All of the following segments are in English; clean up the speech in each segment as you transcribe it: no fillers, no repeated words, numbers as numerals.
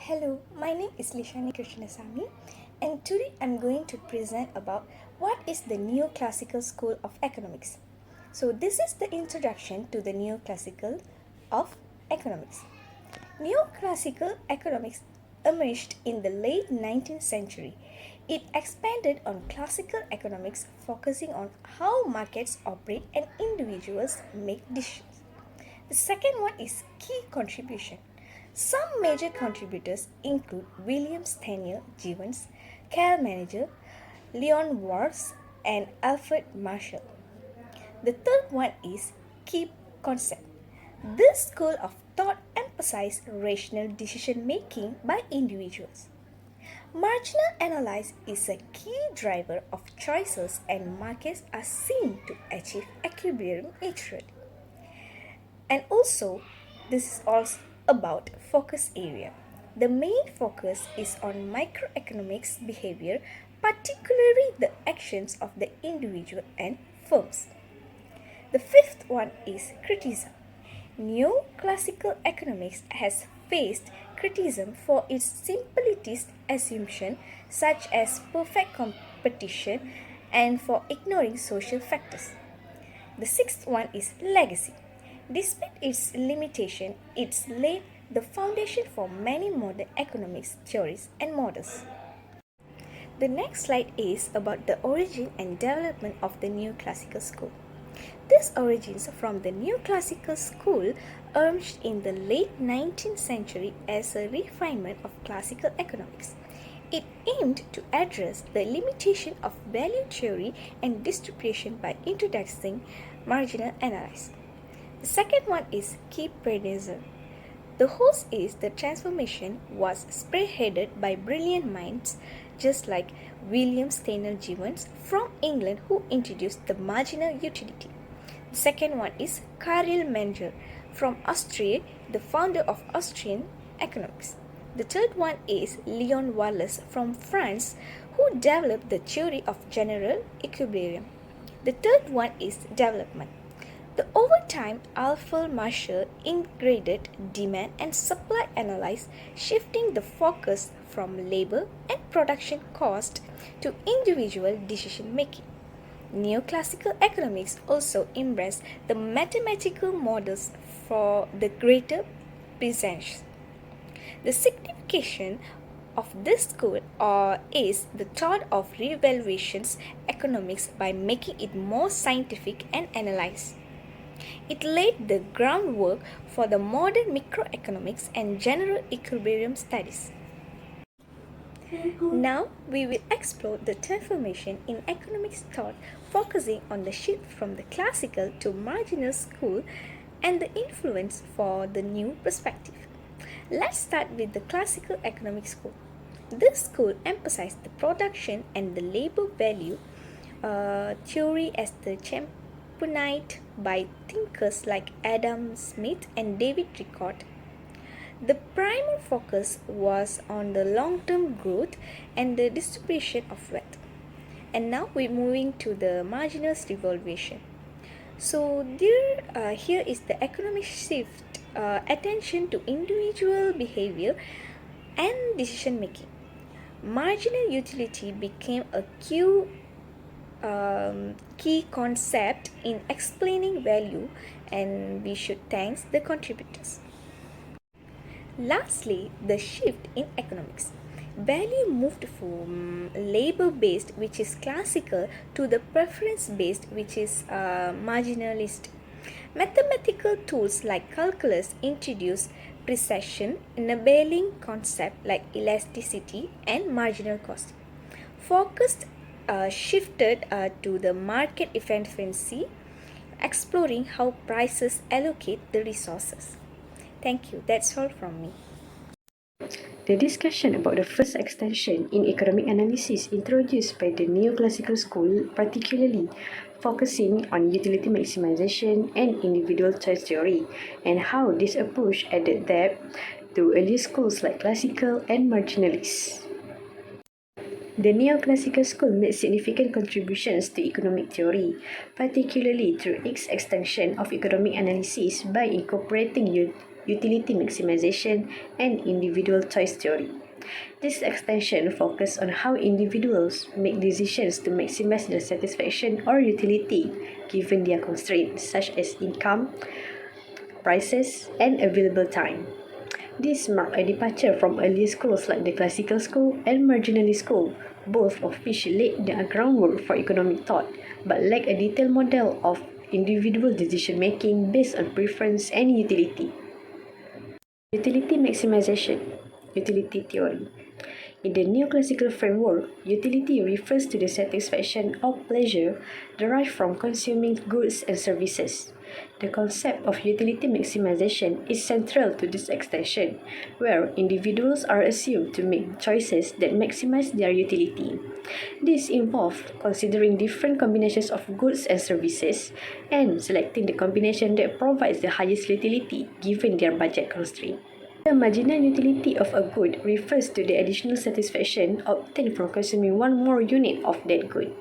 Hello, my name is Lishani Krishnasamy, and today I'm going to present about what is the neoclassical school of economics. So this is the introduction to the neoclassical of economics. Neoclassical economics emerged in the late 19th century. It expanded on classical economics, focusing on how markets operate and individuals make decisions. The second one is key contribution. Some major contributors include William Stanley Jevons, Carl Manager, Leon Warnes, and Alfred Marshall. The third one is key concept. This school of thought emphasizes rational decision making by individuals. Marginal analysis is a key driver of choices, and markets are seen to achieve equilibrium naturally. And also, this is also about focus area. The main focus is on microeconomics behavior, particularly the actions of the individual and firms. The fifth one is criticism. Neoclassical economics has faced criticism for its simplest assumptions such as perfect competition and for ignoring social factors. The sixth one is legacy. Despite its limitation, it's laid the foundation for many modern economics theories and models. The next slide is about the origin and development of the neoclassical school. This origins from the neoclassical school emerged in the late 19th century as a refinement of classical economics. It aimed to address the limitation of value theory and distribution by introducing marginal analysis. The second one is key predecessor. The host is the transformation was spearheaded by brilliant minds just like William Stanley Jevons from England, who introduced the marginal utility. The second one is Karl Menger from Austria, the founder of Austrian economics. The third one is Leon Warnes from France, who developed the theory of general equilibrium. The third one is development. Over time, Alfred Marshall integrated demand and supply analysis, shifting the focus from labor and production cost to individual decision making. Neoclassical economics also embraced the mathematical models for the greater presence. The signification of this school is the thought of revaluations economics by making it more scientific and analyzed. It laid the groundwork for the modern microeconomics and general equilibrium studies. Now we will explore the transformation in economics thought, focusing on the shift from the classical to marginal school and the influence for the new perspective. Let's start with the classical economics school. This school emphasized the production and the labor value theory as the championed by thinkers like Adam Smith and David Ricardo. The primary focus was on the long-term growth and the distribution of wealth. And now we're moving to the marginal revaluation. So here is the economic shift attention to individual behavior and decision making. Marginal utility became a key concept in explaining value, and we should thank the contributors. Lastly, the shift in economics. Value moved from labor-based, which is classical, to the preference-based, which is marginalist. Mathematical tools like calculus introduced precision, enabling concepts like elasticity and marginal cost. Focused shifted to the market efficiency, exploring how prices allocate the resources. Thank you. That's all from me. The discussion about the first extension in economic analysis introduced by the neoclassical school, particularly focusing on utility maximization and individual choice theory, and how this approach added depth to earlier schools like classical and marginalist. The neoclassical school made significant contributions to economic theory, particularly through its extension of economic analysis by incorporating utility maximization, and individual choice theory. This extension focuses on how individuals make decisions to maximize their satisfaction or utility given their constraints, such as income, prices, and available time. This marked a departure from earlier schools like the classical school and marginalist school, both of which laid the groundwork for economic thought, but lack a detailed model of individual decision-making based on preference and utility. Utility maximization, utility theory. In the neoclassical framework, utility refers to the satisfaction or pleasure derived from consuming goods and services. The concept of utility maximization is central to this extension, where individuals are assumed to make choices that maximize their utility. This involves considering different combinations of goods and services and selecting the combination that provides the highest utility given their budget constraint. The marginal utility of a good refers to the additional satisfaction obtained from consuming one more unit of that good.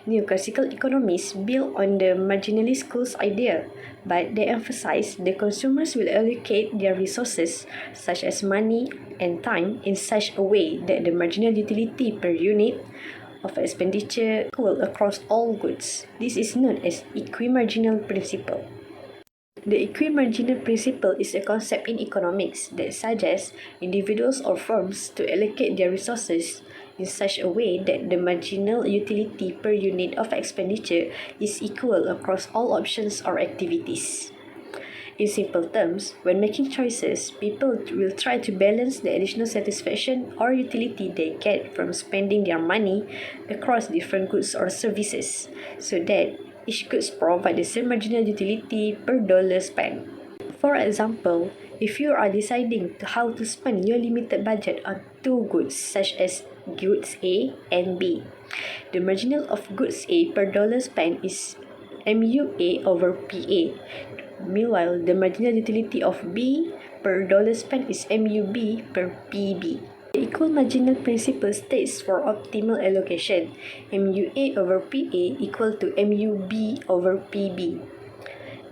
Neoclassical economists build on the marginalist school's idea, but they emphasize the consumers will allocate their resources, such as money and time, in such a way that the marginal utility per unit of expenditure equal across all goods. This is known as equimarginal principle. The equimarginal principle is a concept in economics that suggests individuals or firms to allocate their resources in such a way that the marginal utility per unit of expenditure is equal across all options or activities. In simple terms, when making choices, people will try to balance the additional satisfaction or utility they get from spending their money across different goods or services, so that each goods provide the same marginal utility per dollar spent. For example, if you are deciding how to spend your limited budget on two goods such as goods A and B, the marginal of goods A per dollar spent is MUA over PA. Meanwhile, the marginal utility of B per dollar spent is MUB per PB. The equal marginal principle states for optimal allocation, MUA over PA equal to MUB over PB.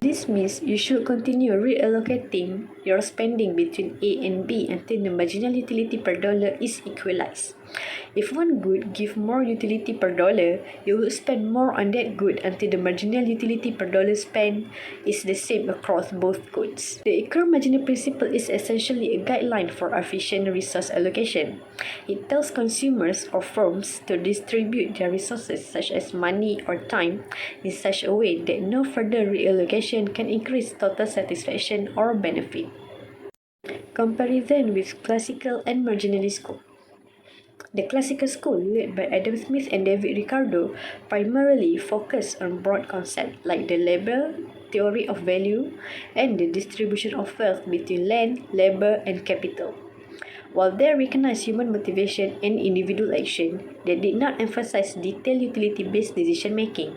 This means you should continue reallocating your spending between A and B until the marginal utility per dollar is equalized. If one good gives more utility per dollar, you will spend more on that good until the marginal utility per dollar spent is the same across both goods. The equal marginal principle is essentially a guideline for efficient resource allocation. It tells consumers or firms to distribute their resources such as money or time in such a way that no further reallocation can increase total satisfaction or benefit. Comparison with classical and marginalist school. The classical school, led by Adam Smith and David Ricardo, primarily focused on broad concepts like the labor theory of value and the distribution of wealth between land, labor, and capital. While they recognized human motivation and individual action, they did not emphasize detailed utility-based decision-making.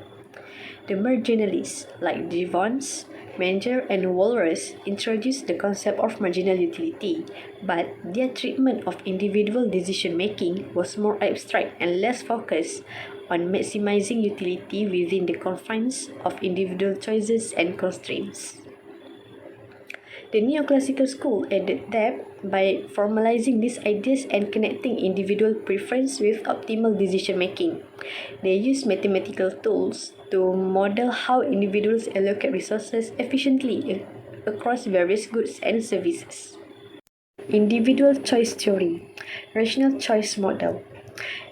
The marginalists, like Gibbons, Menger, and Walras, introduced the concept of marginal utility, but their treatment of individual decision-making was more abstract and less focused on maximizing utility within the confines of individual choices and constraints. The neoclassical school added depth by formalizing these ideas and connecting individual preference with optimal decision-making. They use mathematical tools to model how individuals allocate resources efficiently across various goods and services. Individual choice theory, rational choice model.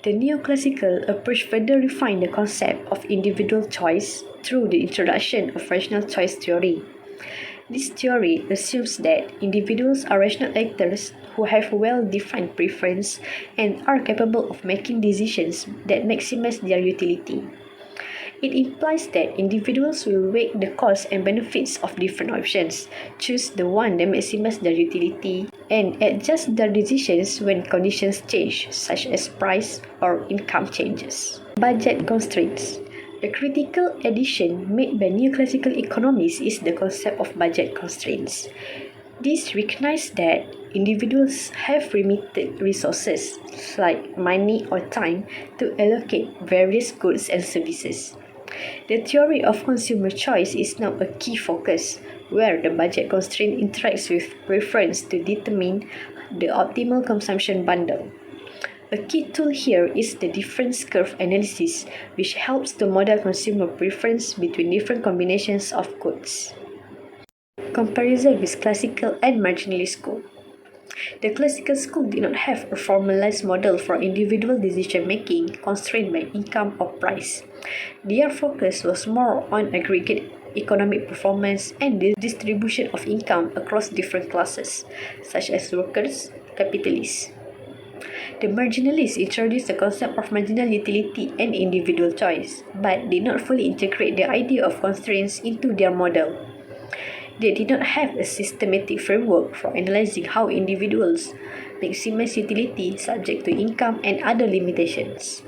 The neoclassical approach further refined the concept of individual choice through the introduction of rational choice theory. This theory assumes that individuals are rational actors who have well-defined preference and are capable of making decisions that maximize their utility. It implies that individuals will weigh the costs and benefits of different options, choose the one that maximizes their utility, and adjust their decisions when conditions change, such as price or income changes. Budget constraints. A critical addition made by neoclassical economists is the concept of budget constraints. This recognizes that individuals have limited resources, like money or time, to allocate various goods and services. The theory of consumer choice is now a key focus, where the budget constraint interacts with preference to determine the optimal consumption bundle. A key tool here is the difference curve analysis, which helps to model consumer preference between different combinations of goods. Comparison with classical and marginalist school. The classical school did not have a formalized model for individual decision making constrained by income or price. Their focus was more on aggregate economic performance and the distribution of income across different classes, such as workers, capitalists. The marginalists introduced the concept of marginal utility and individual choice, but did not fully integrate the idea of constraints into their model. They did not have a systematic framework for analyzing how individuals maximize utility subject to income and other limitations.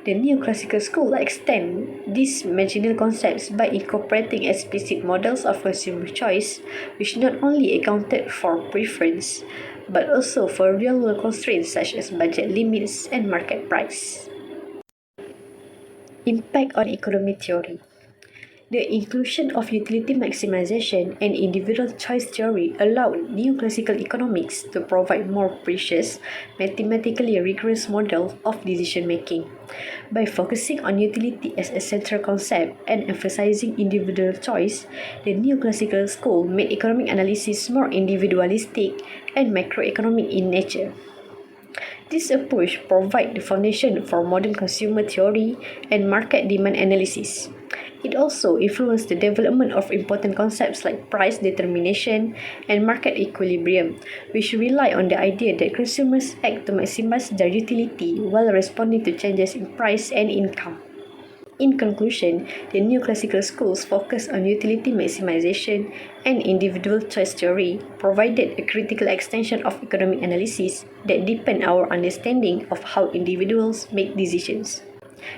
The neoclassical school extend these marginal concepts by incorporating explicit models of consumer choice, which not only accounted for preference, but also for real-world constraints such as budget limits and market price. Impact on economic theory. The inclusion of utility maximization and individual choice theory allowed neoclassical economics to provide more precise, mathematically rigorous models of decision making. By focusing on utility as a central concept and emphasizing individual choice, the neoclassical school made economic analysis more individualistic and macroeconomic in nature. This approach provides the foundation for modern consumer theory and market demand analysis. It also influenced the development of important concepts like price determination and market equilibrium, which rely on the idea that consumers act to maximize their utility while responding to changes in price and income. In conclusion, the neoclassical schools focus on utility maximization and individual choice theory, provided a critical extension of economic analysis that deepened our understanding of how individuals make decisions.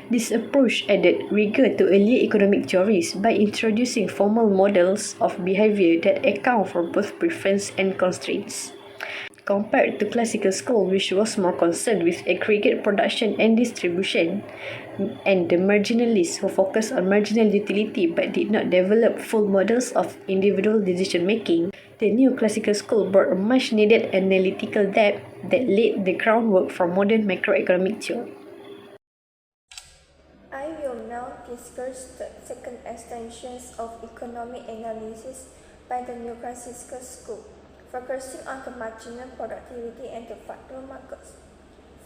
This approach added rigor to earlier economic theories by introducing formal models of behavior that account for both preference and constraints. Compared to classical school, which was more concerned with aggregate production and distribution, and the marginalists who focused on marginal utility but did not develop full models of individual decision making, the neoclassical school brought a much needed analytical depth that laid the groundwork for modern macroeconomic theory. I will now discuss the second extensions of economic analysis by the neoclassical school, focusing on the marginal productivity and the factor markets.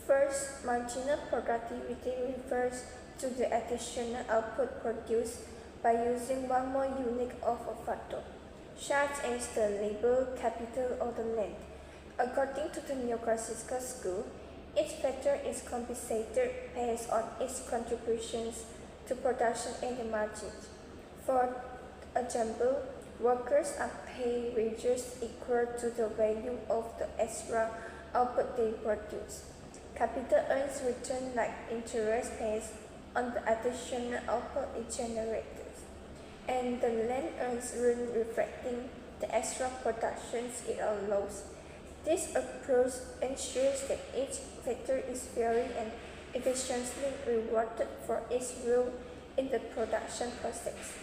First, marginal productivity refers to the additional output produced by using one more unit of a factor, such as the labor, capital, or the land. According to the neoclassical school, each factor is compensated based on its contributions to production and the margins. For example, workers are paid wages equal to the value of the extra output they produce. Capital earns return like interest based on the additional output it generated. And the land earns rent reflecting the extra productions it allows. This approach ensures that each factor is fairly and efficiently rewarded for its role in the production process.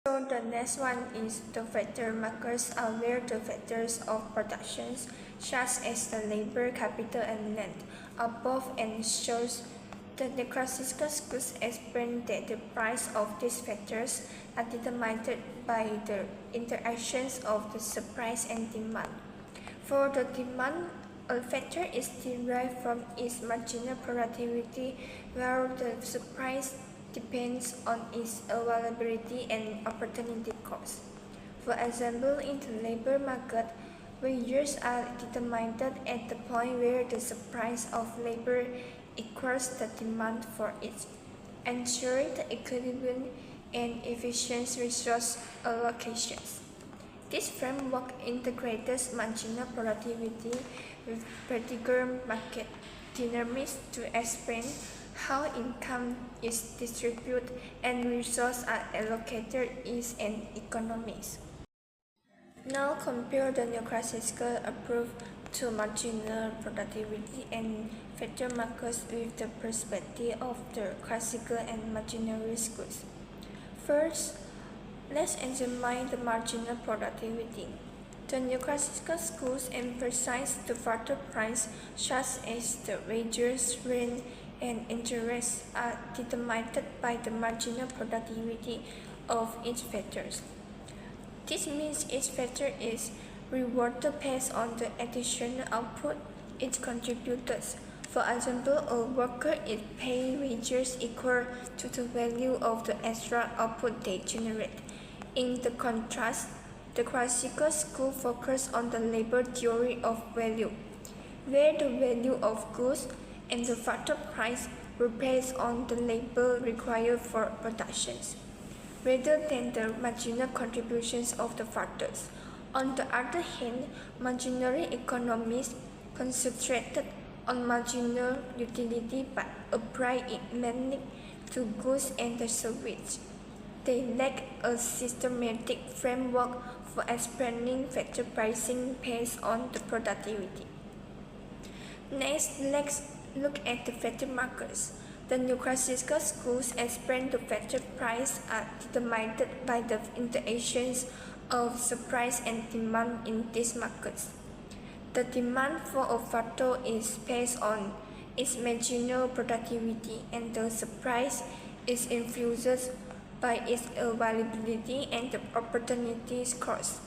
So the next one is the factor markers are where the factors of productions, such as the labor, capital, and land, are both and shows the neoclassical schools explain that the price of these factors are determined by the interactions of the supply and demand. For the demand, a factor is derived from its marginal productivity, while the supply depends on its availability and opportunity cost. For example, in the labor market, wages are determined at the point where the supply of labor equals the demand for it, ensuring the equilibrium and efficient resource allocations. This framework integrates marginal productivity with particular market dynamics to explain how income is distributed and resources are allocated in an economy. Now compare the neoclassical approach to marginal productivity and factor markers with the perspective of the classical and marginal schools. First, let's examine the marginal productivity. The neoclassical schools emphasize the factor price such as the wages, rent, and interest are determined by the marginal productivity of each factor. This means each factor is rewarded based on the additional output it contributes. For example, a worker is paid wages equal to the value of the extra output they generate. In the contrast, the classical school focuses on the labor theory of value, where the value of goods and the factor price were based on the labor required for production rather than the marginal contributions of the factors. On the other hand, marginal economists concentrated on marginal utility but apply it mainly to goods and the service. They lack a systematic framework for explaining factor pricing based on the productivity. Next, let's look at the factor markers. The neoclassical schools explain the factor price are determined by the interactions of supply and demand in these markets. The demand for a factor is based on its marginal productivity and the supply is influenced by its availability and the opportunities cost.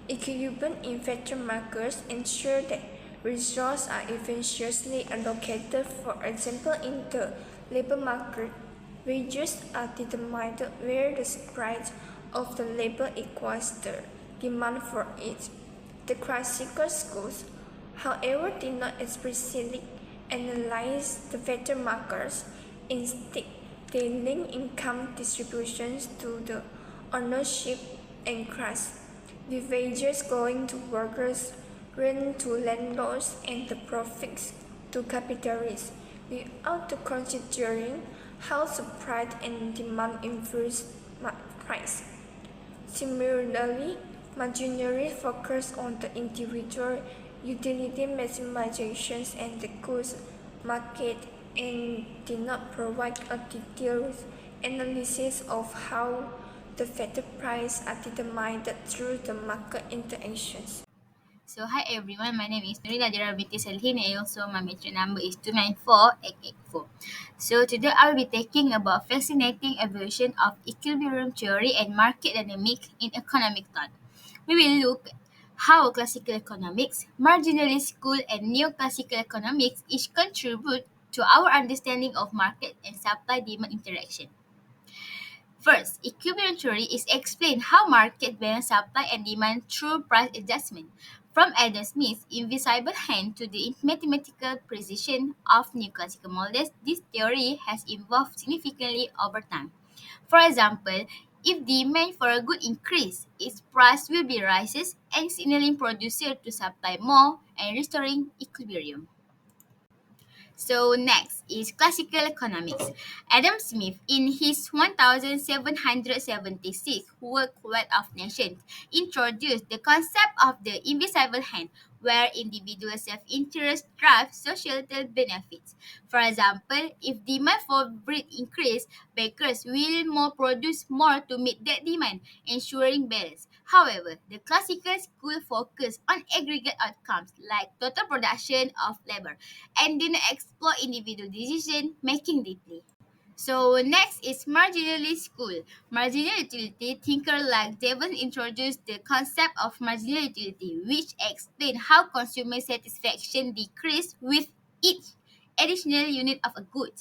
Equilibrium in factor markers ensure that resources are efficiently allocated. For example, in the labor market, wages are determined where the price of the labor equals the demand for it. The classical schools, however, did not explicitly analyze the factor markers. Instead, they link income distributions to the ownership and class, with wages going to workers, rent to landlords, and the profits to capitalists, without considering how supply and demand influence price. Similarly, marginally focus on the individual utility maximizations and the goods market and did not provide a detailed analysis of how the factor price are determined through the market interactions. So hi everyone, my name is Nurila Dira binti Salihin and also my metric number is 294884. So today I'll be talking about fascinating evolution of equilibrium theory and market dynamics in economic thought. We will look how classical economics, marginalist school and neoclassical economics each contribute to our understanding of market and supply-demand interaction. First, equilibrium theory is explain how market balance supply and demand through price adjustment. From Adam Smith's invisible hand to the mathematical precision of neoclassical models, this theory has evolved significantly over time. For example, if demand for a good increase, its price will be rises and signaling producer to supply more and restoring equilibrium. So next is classical economics. Adam Smith, in his 1776 work Wealth of Nations, introduced the concept of the invisible hand, where individual self-interest drives societal benefits. For example, if demand for bread increase, bakers will more produce more to meet that demand, ensuring balance. However, the classical school focused on aggregate outcomes like total production of labor and did not explore individual decision making deeply. So next is marginalist school. Marginal utility thinker like Devon introduced the concept of marginal utility, which explain how consumer satisfaction decreased with each additional unit of a good.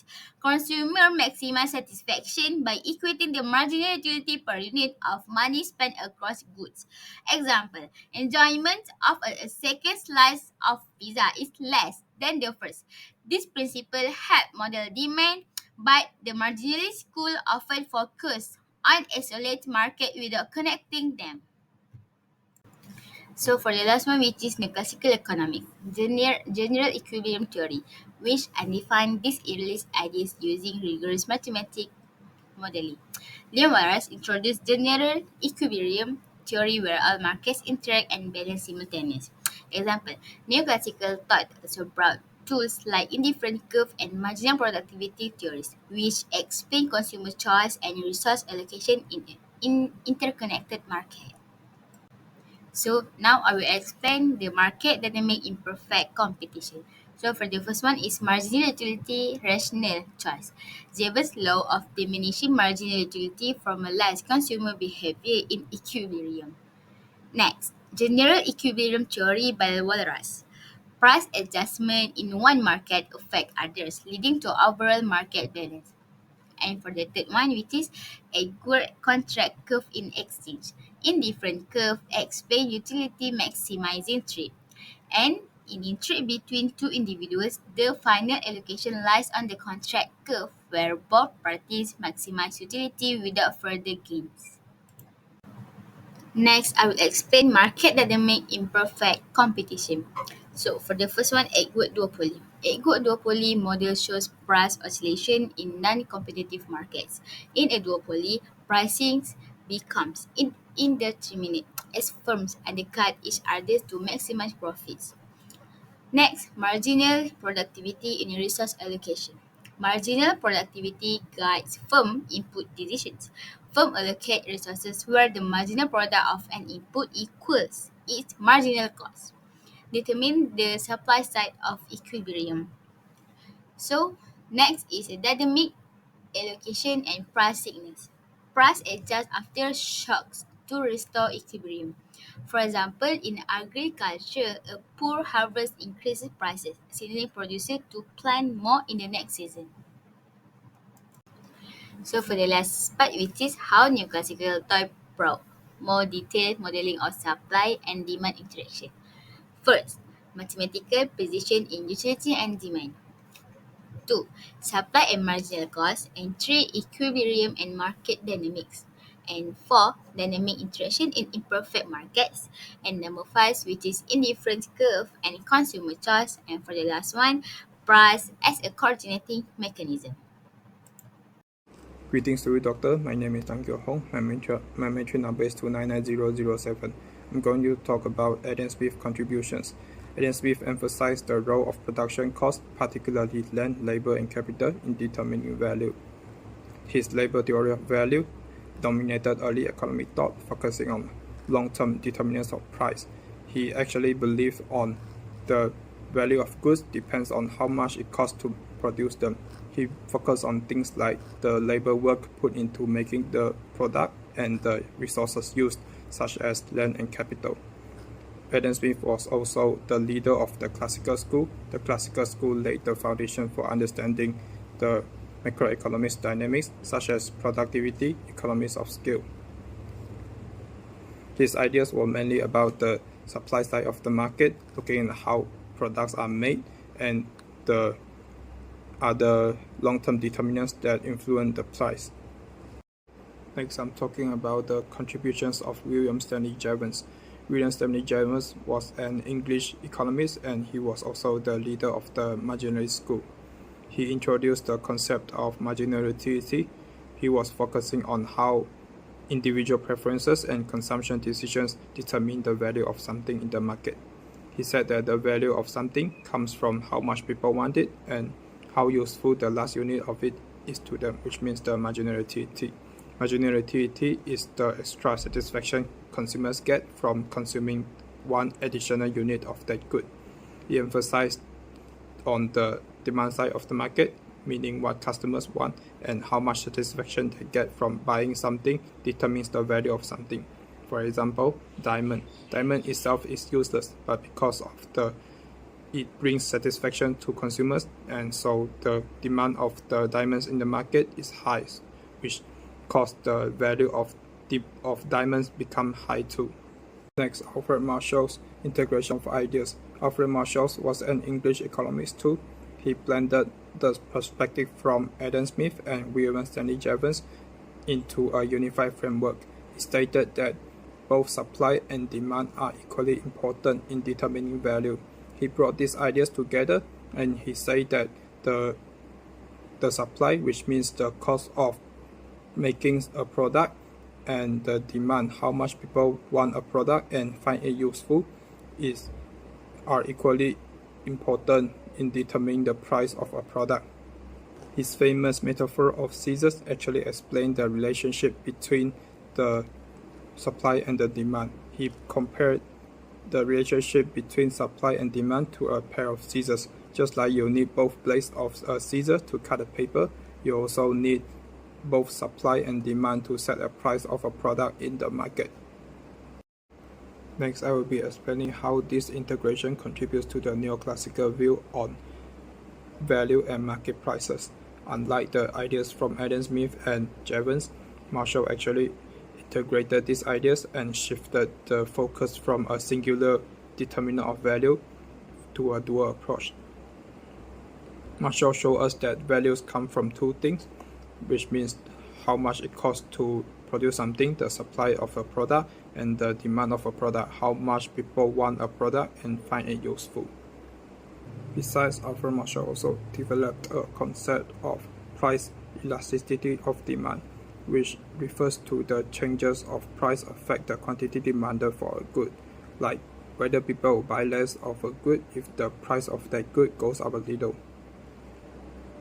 Consumer maximize satisfaction by equating the marginal utility per unit of money spent across goods. Example, enjoyment of a second slice of pizza is less than the first. This principle help model demand, but the marginalist school often focus on isolate market without connecting them. So for the last one, which is neoclassical economics, general equilibrium theory, which define these earliest ideas using rigorous mathematical modeling. Leon Wallace introduced general equilibrium theory where all markets interact and balance simultaneously. Example, neoclassical thought also brought tools like indifferent curve and marginal productivity theories, which explain consumer choice and resource allocation in interconnected market. So now I will explain the market dynamic in perfect competition. So for the first one is marginal utility rational choice. Zevers law of diminishing marginal utility formalized consumer behavior in equilibrium. Next, general equilibrium theory by Walras. Price adjustment in one market affect others, leading to overall market balance. And for the third one, which is a good contract curve in exchange. Indifferent curve explain utility maximizing trade. And in trade between two individuals, the final allocation lies on the contract curve where both parties maximize utility without further gains. Next, I will explain market dynamic in perfect competition. So, for the first one, Edward duopoly. Edward duopoly model shows price oscillation in non-competitive markets. In a duopoly, pricing becomes indeterminate as firms undercut each other to maximize profits. Next, marginal productivity in resource allocation. Marginal productivity guides firm input decisions. Firm allocate resources where the marginal product of an input equals its marginal cost. Determine the supply side of equilibrium. So, next is a dynamic allocation and price signals. Price adjusts after shocks to restore equilibrium. For example, in agriculture, a poor harvest increases prices, signaling producers to plant more in the next season. So for the last part, which is how neoclassical thought brought more detailed modeling of supply and demand interaction. First, mathematical precision in utility and demand. 2. Supply and marginal cost. And 3. Equilibrium and market dynamics. And 4. Dynamic interaction in imperfect markets. And number 5, which is indifference curve and consumer choice. And for the last one, price as a coordinating mechanism. Greetings to you, Doctor. My name is Tang Kyo Hong. My matric number is 299007. I'm going to talk about Adam Smith's contributions. Adam Smith emphasized the role of production cost, particularly land, labor, and capital, in determining value. His labor theory of value dominated early economic thought, focusing on long-term determinants of price. He actually believed on the value of goods depends on how much it costs to produce them. He focused on things like the labor work put into making the product and the resources used, such as land and capital. Adam Smith was also the leader of the classical school. The classical school laid the foundation for understanding the macroeconomics dynamics, such as productivity, economies of scale. His ideas were mainly about the supply side of the market, looking at how products are made and the other long-term determinants that influence the price. Next, I'm talking about the contributions of William Stanley Jevons. William Stanley Jevons was an English economist, and he was also the leader of the marginalist school. He introduced the concept of marginal utility. He was focusing on how individual preferences and consumption decisions determine the value of something in the market. He said that the value of something comes from how much people want it and how useful the last unit of it is to them, which means the marginal utility. Marginal utility is the extra satisfaction consumers get from consuming one additional unit of that good. He emphasized on the demand side of the market, meaning what customers want and how much satisfaction they get from buying something determines the value of something. For example, diamond. Diamond itself is useless, but because of it brings satisfaction to consumers, and so the demand of the diamonds in the market is high, which cause the value of diamonds become high too. Next, Alfred Marshall's integration of ideas. Alfred Marshall was an English economist too. He blended the perspective from Adam Smith and William Stanley Jevons into a unified framework. He stated that both supply and demand are equally important in determining value. He brought these ideas together, and he said that the supply, which means the cost of making a product, and the demand, how much people want a product and find it useful, is are equally important in determining the price of a product. His famous metaphor of scissors actually explained the relationship between the supply and the demand. He compared the relationship between supply and demand to a pair of scissors. Just like you need both blades of a scissor to cut a paper, you also need both supply and demand to set a price of a product in the market. Next, I will be explaining how this integration contributes to the neoclassical view on value and market prices. Unlike the ideas from Adam Smith and Jevons, Marshall actually integrated these ideas and shifted the focus from a singular determinant of value to a dual approach. Marshall showed us that values come from two things, which means how much it costs to produce something, the supply of a product, and the demand of a product, how much people want a product and find it useful. Besides, Alfred Marshall also developed a concept of price elasticity of demand, which refers to the changes of price affect the quantity demanded for a good, like whether people will buy less of a good if the price of that good goes up a little.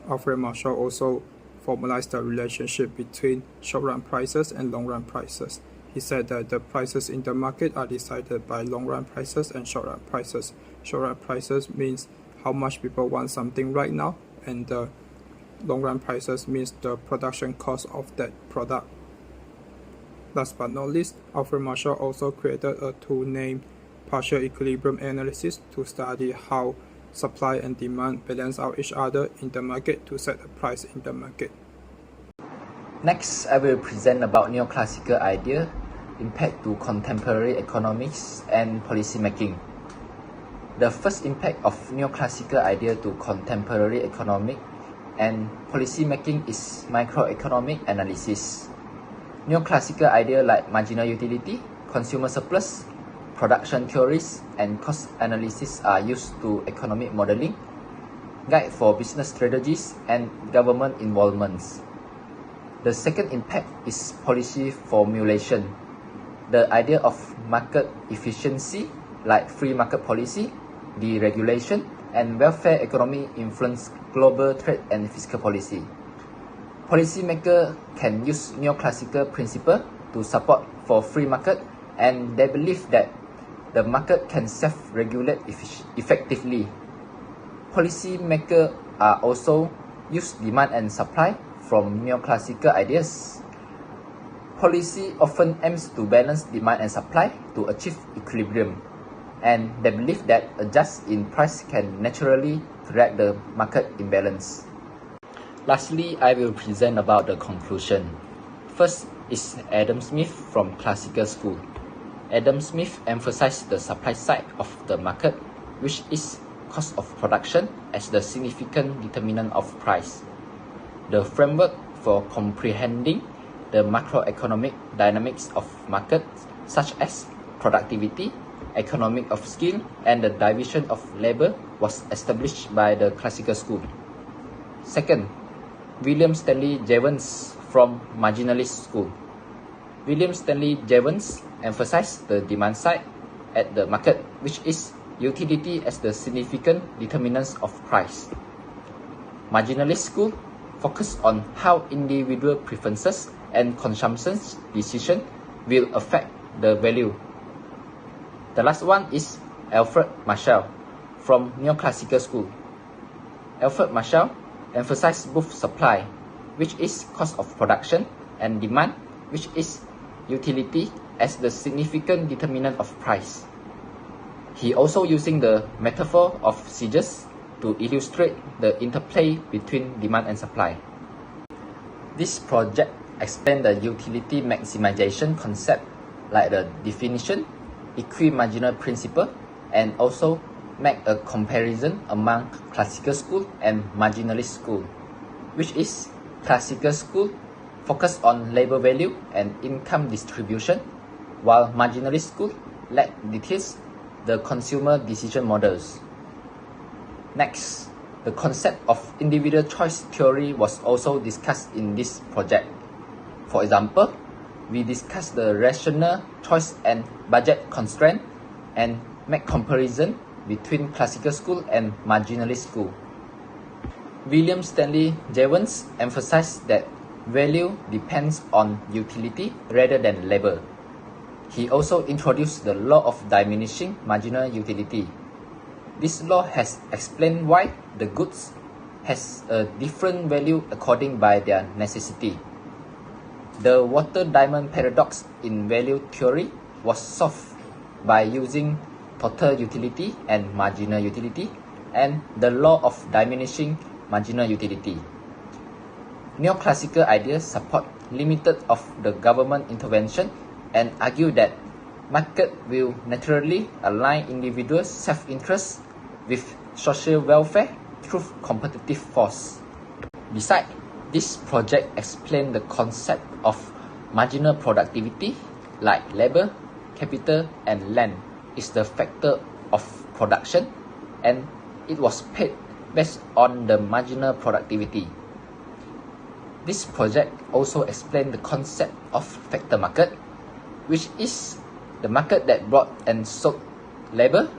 Alfred Marshall also formalized the relationship between short-run prices and long-run prices. He said that the prices in the market are decided by long-run prices and short-run prices. Short-run prices means how much people want something right now, and the long-run prices means the production cost of that product. Last but not least, Alfred Marshall also created a tool named partial equilibrium analysis to study how supply and demand balance out each other in the market to set a price in the market. Next, I will present about neoclassical idea, impact to contemporary economics and policy making. The first impact of neoclassical idea to contemporary economic and policy making is microeconomic analysis. Neoclassical idea like marginal utility, consumer surplus, production theories, and cost analysis are used to economic modeling, guide for business strategies, and government involvements. The second impact is policy formulation. The idea of market efficiency, like free market policy, deregulation, and welfare economy influence global trade and fiscal policy. Policymakers can use neoclassical principle to support for free market, and they believe that the market can self-regulate effectively. Policymakers are also use demand and supply from neoclassical ideas. Policy often aims to balance demand and supply to achieve equilibrium, and they believe that a adjust in price can naturally correct the market imbalance. Lastly, I will present about the conclusion. First is Adam Smith from classical school. Adam Smith emphasized the supply side of the market, which is cost of production, as the significant determinant of price. The framework for comprehending the macroeconomic dynamics of markets, such as productivity, economic of skill, and the division of labor, was established by the classical school. Second, William Stanley Jevons from marginalist school. William Stanley Jevons emphasized the demand side at the market, which is utility as the significant determinants of price. Marginalist school focus on how individual preferences and consumption decision will affect the value. The last one is Alfred Marshall from neoclassical school. Alfred Marshall emphasized both supply, which is cost of production, and demand, which is utility, as the significant determinant of price. He also using the metaphor of scissors to illustrate the interplay between demand and supply. This project explains the utility maximization concept, like the definition, equi-marginal principle, and also make a comparison among classical school and marginalist school, which is classical school focus on labor value and income distribution, while marginalist school lack details the consumer decision models. Next, the concept of individual choice theory was also discussed in this project. For example, we discussed the rational choice and budget constraint, and make comparison between classical school and marginalist school. William Stanley Jevons emphasized that value depends on utility rather than labor. He also introduced the law of diminishing marginal utility. This law has explained why the goods has a different value according by their necessity. The water diamond paradox in value theory was solved by using total utility and marginal utility and the law of diminishing marginal utility. Neoclassical ideas support limited of the government intervention and argue that market will naturally align individual self-interest with social welfare through competitive force. Besides, this project explains the concept of marginal productivity like labor, capital, and land is the factor of production, and it was paid based on the marginal productivity. This project also explains the concept of factor market, which is the market that bought and sold labor,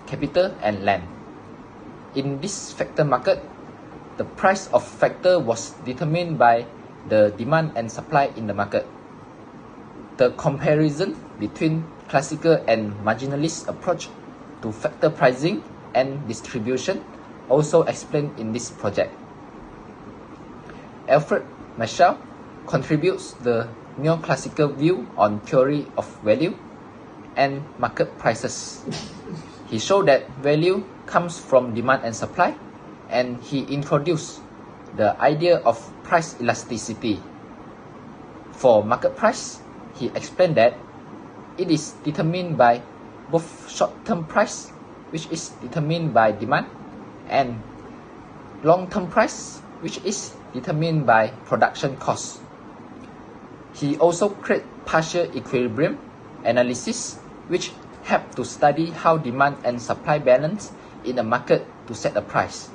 capital, and land. In this factor market, the price of factor was determined by the demand and supply in the market. The comparison between classical and marginalist approach to factor pricing and distribution also explained in this project. Alfred Marshall contributes the neoclassical view on theory of value and market prices. He showed that value comes from demand and supply, and he introduced the idea of price elasticity. For market price, he explained that it is determined by both short-term price, which is determined by demand, and long-term price, which is determined by production cost. He also created partial equilibrium analysis, which help to study how demand and supply balance in a market to set a price.